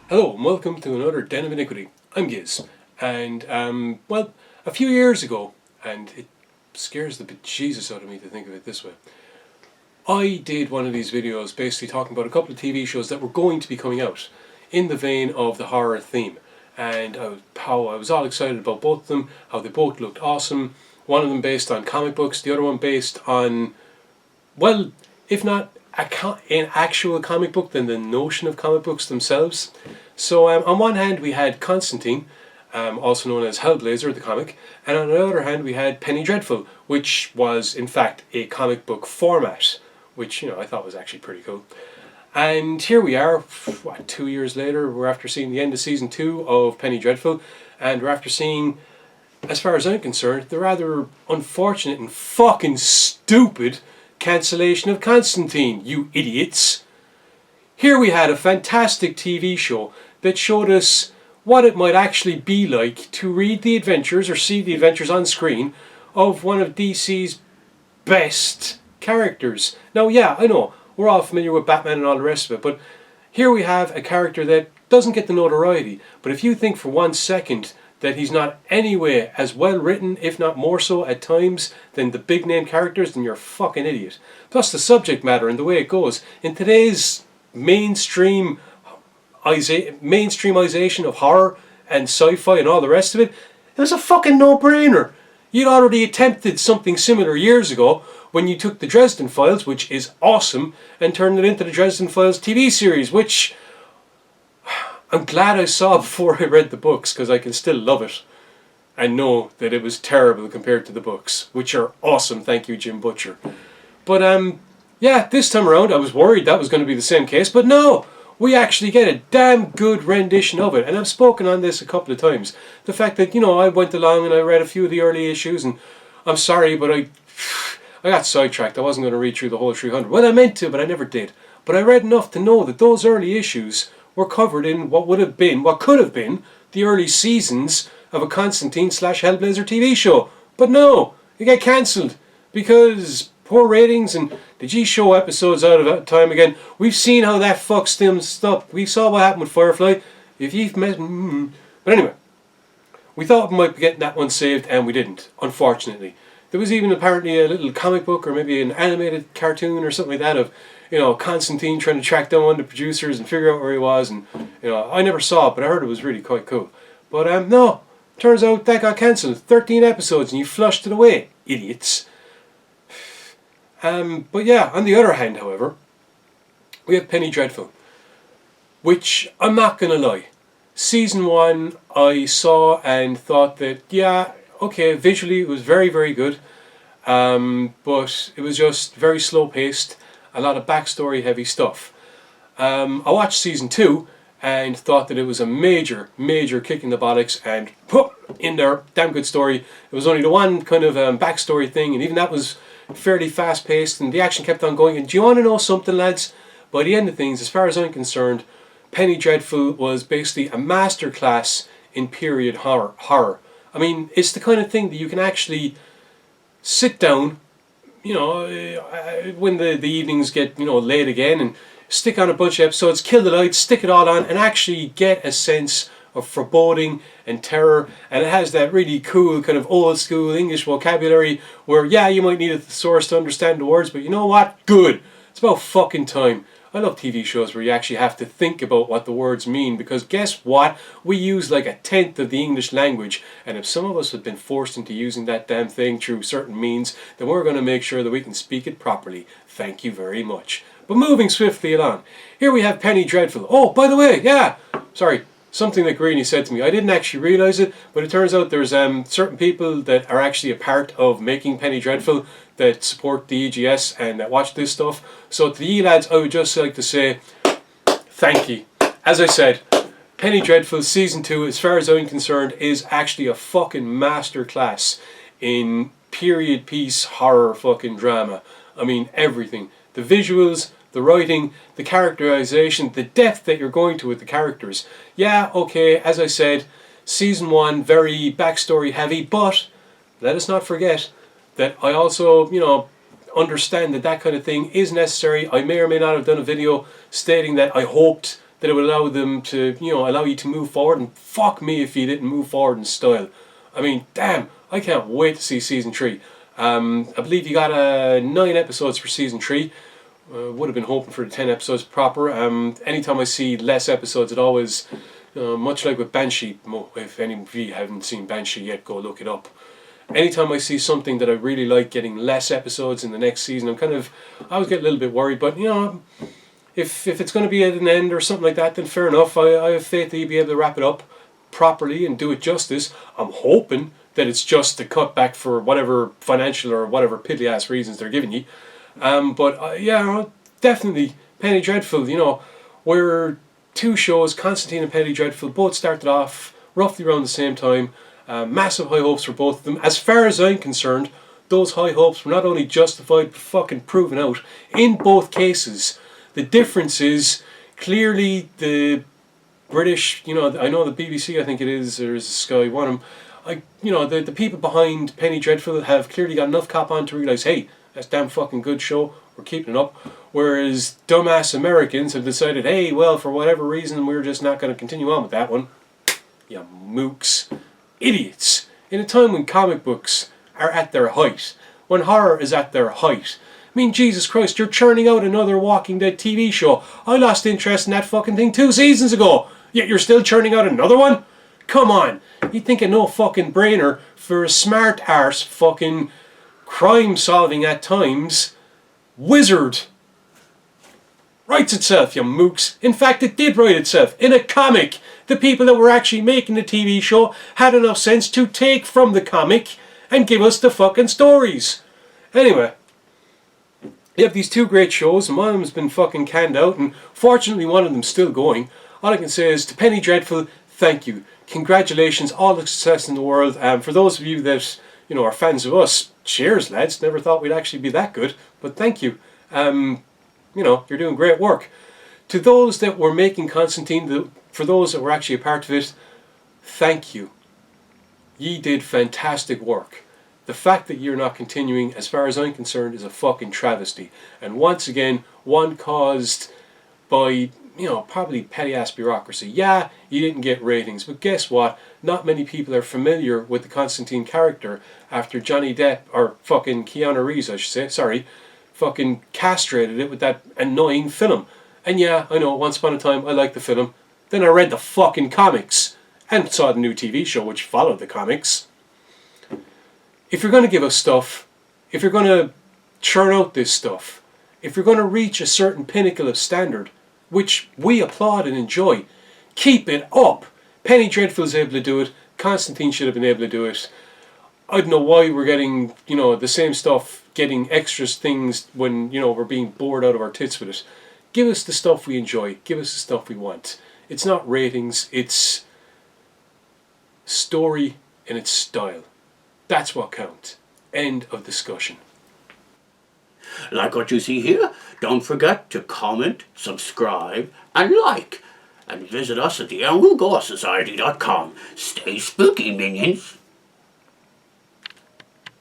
Hello and welcome to another Den of Iniquity. I'm Giz, and well, a few years ago, and it scares the bejesus out of me to think of it this way, I did one of these videos basically talking about a couple of TV shows that were going to be coming out in the vein of the horror theme, and how I was all excited about both of them, how they both looked awesome, one of them based on comic books, the other one based on, well, if not an actual comic book, then the notion of comic books themselves. So on one hand we had Constantine, also known as Hellblazer, the comic, and on the other hand we had Penny Dreadful, which was in fact a comic book format, which I thought was actually pretty cool. And here we are, 2 years later, we're after seeing the end of season 2 of Penny Dreadful, and we're after seeing, as far as I'm concerned, the rather unfortunate and fucking stupid cancellation of Constantine, you idiots. Here we had a fantastic TV show that showed us what it might actually be like to read the adventures or see the adventures on screen of one of DC's best characters. Now, yeah, I know, we're all familiar with Batman and all the rest of it, but here we have a character that doesn't get the notoriety, but if you think for 1 second that he's not anyway as well written, if not more so at times, than the big name characters, then you're a fucking idiot. Plus the subject matter and the way it goes. In today's mainstreamization of horror and sci-fi and all the rest of it, it was a fucking no-brainer. You'd already attempted something similar years ago when you took the Dresden Files, which is awesome, and turned it into the Dresden Files TV series, which I'm glad I saw before I read the books, because I can still love it and know that it was terrible compared to the books, which are awesome, thank you Jim Butcher. But yeah, this time around I was worried that was going to be the same case, but no! We actually get a damn good rendition of it, and I've spoken on this a couple of times. The fact that, I went along and I read a few of the early issues, and I'm sorry, but I got sidetracked. I wasn't going to read through the whole 300. Well, I meant to, but I never did. But I read enough to know that those early issues were covered in what could have been, the early seasons of a Constantine / Hellblazer TV show. But no, it got cancelled because poor ratings and the G-Show episodes out of time again. We've seen how that fucks things up. We saw what happened with Firefly. If you've met... But anyway, we thought we might be getting that one saved, and we didn't, unfortunately. There was even apparently a little comic book or maybe an animated cartoon or something like that of, Constantine trying to track down one of the producers and figure out where he was, and, I never saw it, but I heard it was really quite cool. But, no, turns out that got cancelled. 13 episodes and you flushed it away, idiots. But yeah, on the other hand, however, we have Penny Dreadful, which, I'm not going to lie, season 1 I saw and thought that, yeah, okay, visually it was very, very good, but it was just very slow paced, a lot of backstory heavy stuff. I watched season 2 and thought that it was a major, major kick in the bollocks, and in there, damn good story. It was only the one kind of backstory thing, and even that was fairly fast paced, and the action kept on going. And do you want to know something, lads? By the end of things, as far as I'm concerned, Penny Dreadful was basically a masterclass in period horror. I mean, it's the kind of thing that you can actually sit down, when the evenings get, late again, and stick on a bunch of episodes, kill the lights, stick it all on, and actually get a sense of foreboding and terror. And it has that really cool kind of old school English vocabulary where, yeah, you might need a thesaurus to understand the words, but you know what? Good. It's about fucking time. I love TV shows where you actually have to think about what the words mean, because guess what? We use like 1/10 of the English language, and if some of us have been forced into using that damn thing through certain means, then we're going to make sure that we can speak it properly. Thank you very much. But moving swiftly along, here we have Penny Dreadful. Oh, by the way, yeah, sorry, something that Greeny said to me. I didn't actually realise it, but it turns out there's certain people that are actually a part of making Penny Dreadful that support the EGS and that watch this stuff. So to you lads, I would just like to say thank you. As I said, Penny Dreadful Season 2, as far as I'm concerned, is actually a fucking masterclass in period piece horror fucking drama. I mean, everything. The visuals, the writing, the characterization, the depth that you're going to with the characters. Yeah, okay, as I said, Season 1, very backstory heavy, but let us not forget that I also, understand that that kind of thing is necessary. I may or may not have done a video stating that I hoped that it would allow them to, allow you to move forward, and fuck me if you didn't move forward in style. I mean, damn, I can't wait to see season 3. I believe you got 9 episodes for season 3. Would have been hoping for the 10 episodes proper. Anytime I see less episodes, it always, much like with Banshee, if any of you haven't seen Banshee yet, go look it up. Anytime I see something that I really like getting less episodes in the next season, I always get a little bit worried, but if it's going to be at an end or something like that, then fair enough. I have faith that you'll be able to wrap it up properly and do it justice. I'm hoping that it's just a cutback for whatever financial or whatever piddly ass reasons they're giving you. But definitely Penny Dreadful. We're 2 shows, Constantine and Penny Dreadful, both started off roughly around the same time. Massive high hopes for both of them. As far as I'm concerned, those high hopes were not only justified but fucking proven out in both cases. The difference is clearly the British, I know the BBC, I think it is, or is Sky One of them. The people behind Penny Dreadful have clearly got enough cop on to realise, hey, that's a damn fucking good show, we're keeping it up. Whereas dumbass Americans have decided, hey, well, for whatever reason, we're just not going to continue on with that one. You mooks. Idiots. In a time when comic books are at their height, when horror is at their height. I mean, Jesus Christ, you're churning out another Walking Dead TV show. I lost interest in that fucking thing 2 seasons ago, yet you're still churning out another one? Come on. You'd think of no fucking brainer for a smart arse fucking crime solving at times wizard. Writes itself, you mooks. In fact, it did write itself in a comic. The people that were actually making the TV show had enough sense to take from the comic and give us the fucking stories. Anyway, you have these 2 great shows, and one of them's been fucking canned out, and fortunately one of them's still going. All I can say is, to Penny Dreadful, thank you. Congratulations, all the success in the world. For those of you that, are fans of us, cheers, lads. Never thought we'd actually be that good, but thank you. You're doing great work. To those that were making Constantine, for those that were actually a part of it, thank you. Ye did fantastic work. The fact that you're not continuing, as far as I'm concerned, is a fucking travesty. And once again, one caused by, probably petty-ass bureaucracy. Yeah, you didn't get ratings, but guess what? Not many people are familiar with the Constantine character after Johnny Depp, or fucking Keanu Reeves, I should say, fucking castrated it with that annoying film. And yeah, I know, once upon a time I liked the film. Then I read the fucking comics and saw the new TV show which followed the comics. If you're going to give us stuff, if you're going to churn out this stuff, if you're going to reach a certain pinnacle of standard, which we applaud and enjoy, keep it up. Penny Dreadful's able to do it. Constantine should have been able to do it. I don't know why we're getting, the same stuff, getting extras things when, we're being bored out of our tits with it. Give us the stuff we enjoy. Give us the stuff we want. It's not ratings, it's story and its style. That's what counts. End of discussion. Like what you see here? Don't forget to comment, subscribe, and like. And visit us at the GoreSociety.com. Stay spooky, minions.